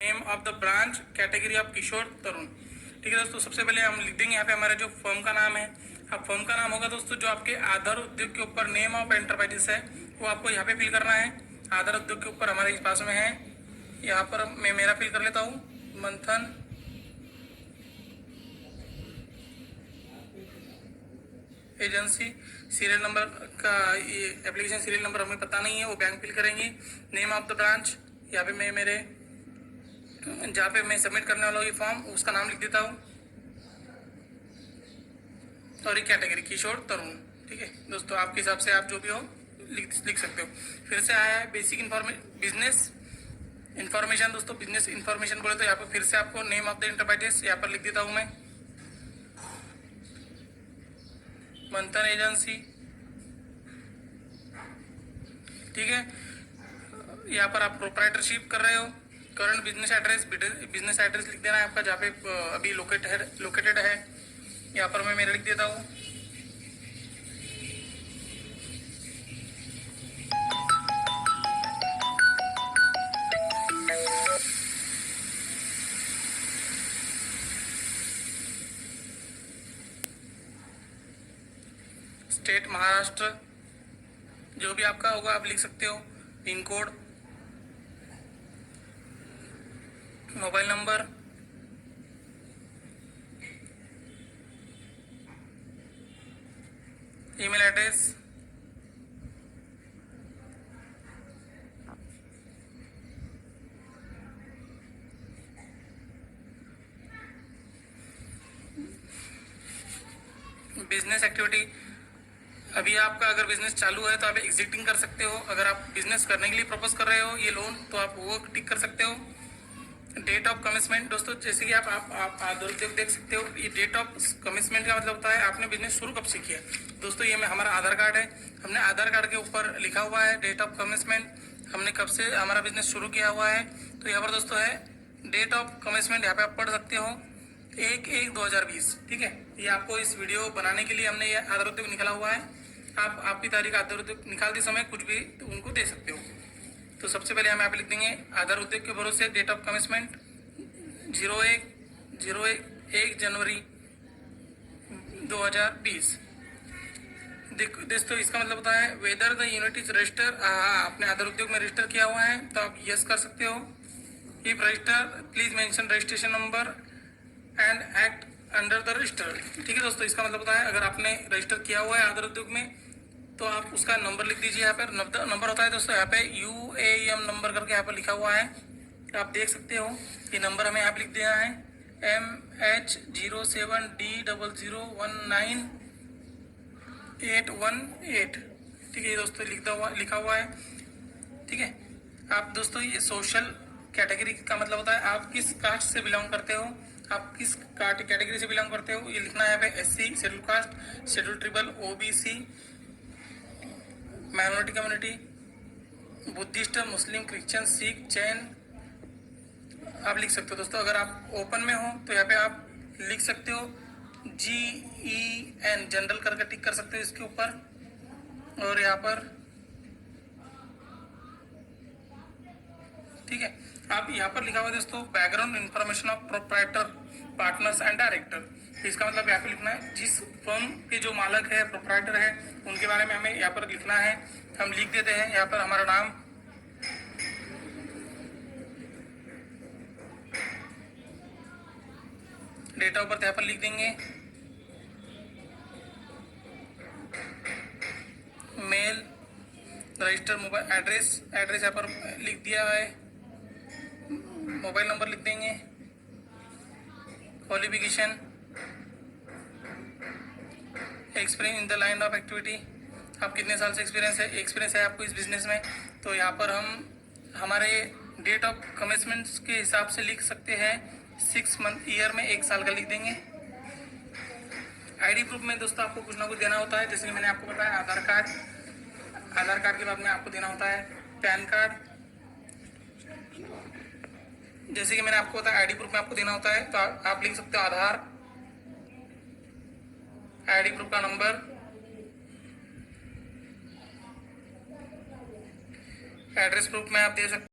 Name of the branch, category of Kishore Tarun. ठीक है दोस्तों, सबसे पहले हम लिख देंगे यहाँ पे हमारा जो फर्म का नाम है। अब फर्म का नाम होगा दोस्तों जो आपके आधार उद्योग के ऊपर नेम ऑफ एंटरप्राइजेस है वो आपको यहाँ पे फिल करना है। आधार उद्योग के ऊपर हमारे इस पास में है, यहाँ पर मैं मेरा फिल कर लेता हूँ, मंथन एजेंसी। सीरियल नंबर का ये एप्लीकेशन सीरियल नंबर हमें पता नहीं है, वो बैंक फिल करेंगे। नेम ऑफ द ब्रांच, यहाँ पे मैं मेरे जहाँ पे मैं सबमिट करने वाला हूँ ये फॉर्म उसका नाम लिख देता हूँ, और ये कैटेगरी किशोर तरुण। ठीक है दोस्तों, आपके हिसाब से आप जो भी हो लिख सकते हो। फिर से आया है बेसिक बिजनेस इन्फॉर्मेशन। दोस्तों बिजनेस इन्फॉर्मेशन बोले तो यहाँ पर फिर से आपको नेम ऑफ द एंटरप्राइजेस यहाँ पर लिख देता हूँ मैं, मंथन एजेंसी। ठीक है, यहाँ पर आप प्रोप्राइटरशिप कर रहे हो। करंट बिजनेस एड्रेस लिख देना है आपका जहाँ पे अभी लोकेटेड है। यहाँ पर मैं मेरा लिख देता हूँ, स्टेट महाराष्ट्र। जो भी आपका होगा आप लिख सकते हो। Pin code, mobile number, email address, business activity. अभी आपका अगर बिजनेस चालू है तो आप एग्जिटिंग कर सकते हो। अगर आप बिजनेस करने के लिए प्रपोज कर रहे हो ये लोन तो आप वो टिक कर सकते हो। डेट ऑफ कमिटमेंट दोस्तों, जैसे कि आप आधार उद्योग देख सकते हो, ये डेट ऑफ कमिटमेंट का मतलब होता है आपने बिजनेस शुरू कब से किया। दोस्तों ये हमारा आधार कार्ड है, हमने आधार कार्ड के ऊपर लिखा हुआ है डेट ऑफ कमिटमेंट, हमने कब से हमारा बिजनेस शुरू किया हुआ है। तो यहाँ पर दोस्तों है डेट ऑफ कमिटमेंट, यहाँ पे आप पढ़ सकते हो 1/1/2020। ठीक है, ये आपको इस वीडियो बनाने के लिए हमने ये आधार उद्योग निकाला हुआ है। आप आपकी तारीख आधार उद्योग निकालते समय कुछ भी तो उनको दे सकते हो। तो सबसे पहले हम यहाँ पे लिख देंगे आधार उद्योग के भरोसे डेट ऑफ कमिटमेंट 01 जनवरी 2020। दोस्तों इसका मतलब होता है whether the unit is register. आपने आधार उद्योग में रजिस्टर किया हुआ है तो आप यस कर सकते हो। If register please mention registration number and act under the register. ठीक है दोस्तों, इसका मतलब होता है अगर आपने रजिस्टर किया हुआ है आधार उद्योग में तो आप उसका नंबर लिख दीजिए। यहाँ पर नंबर होता है दोस्तों, यहाँ पे UAM नंबर करके यहाँ पर लिखा हुआ है, आप देख सकते हो। ये नंबर हमें यहाँ पे लिख देना है MH07D001918। ठीक है ये दोस्तों लिखा हुआ है। ठीक है, आप दोस्तों ये सोशल कैटेगरी का मतलब होता है आप किस कास्ट से बिलोंग करते हो, आप किस कैटेगरी से बिलोंग करते हो ये लिखना है यहाँ पे। SC schedule caste, schedule tribal, OBC, minority community, Buddhist, Muslim, Christian, Sikh, Jain आप लिख सकते हो। दोस्तों अगर आप ओपन में हो तो यहाँ पे आप लिख सकते हो GEN जनरल करके टिक कर सकते हो इसके ऊपर। और यहाँ पर ठीक है, आप यहाँ पर लिखा हुआ दोस्तों background information of proprietor, partners and director. इसका मतलब यहाँ पे लिखना है जिस फर्म के जो मालक है, प्रोप्राइटर है, उनके बारे में हमें यहाँ पर लिखना है। हम लिख देते हैं यहाँ पर हमारा नाम, डेट ऑफ बर्थ यहाँ पर लिख देंगे, मेल, रजिस्टर मोबाइल एड्रेस यहाँ पर लिख दिया है, मोबाइल नंबर लिख देंगे, qualification, experience in the line of activity, आप कितने साल से एक्सपीरियंस है आपको इस बिजनेस में। तो यहाँ पर हम हमारे डेट ऑफ कमिटमेंट्स के हिसाब से लिख सकते हैं 6 मंथ, ईयर में 1 साल का लिख देंगे। ID प्रूफ में दोस्तों आपको कुछ ना कुछ देना होता है, जैसे कि मैंने आपको बताया आधार कार्ड के बाद में आपको देना होता है पैन कार्ड। जैसे कि मैंने आपको बताया ID प्रूफ में आपको देना होता है तो आप लिख सकते हो आधार, ID प्रूफ का नंबर, एड्रेस प्रूफ में आप दे सकते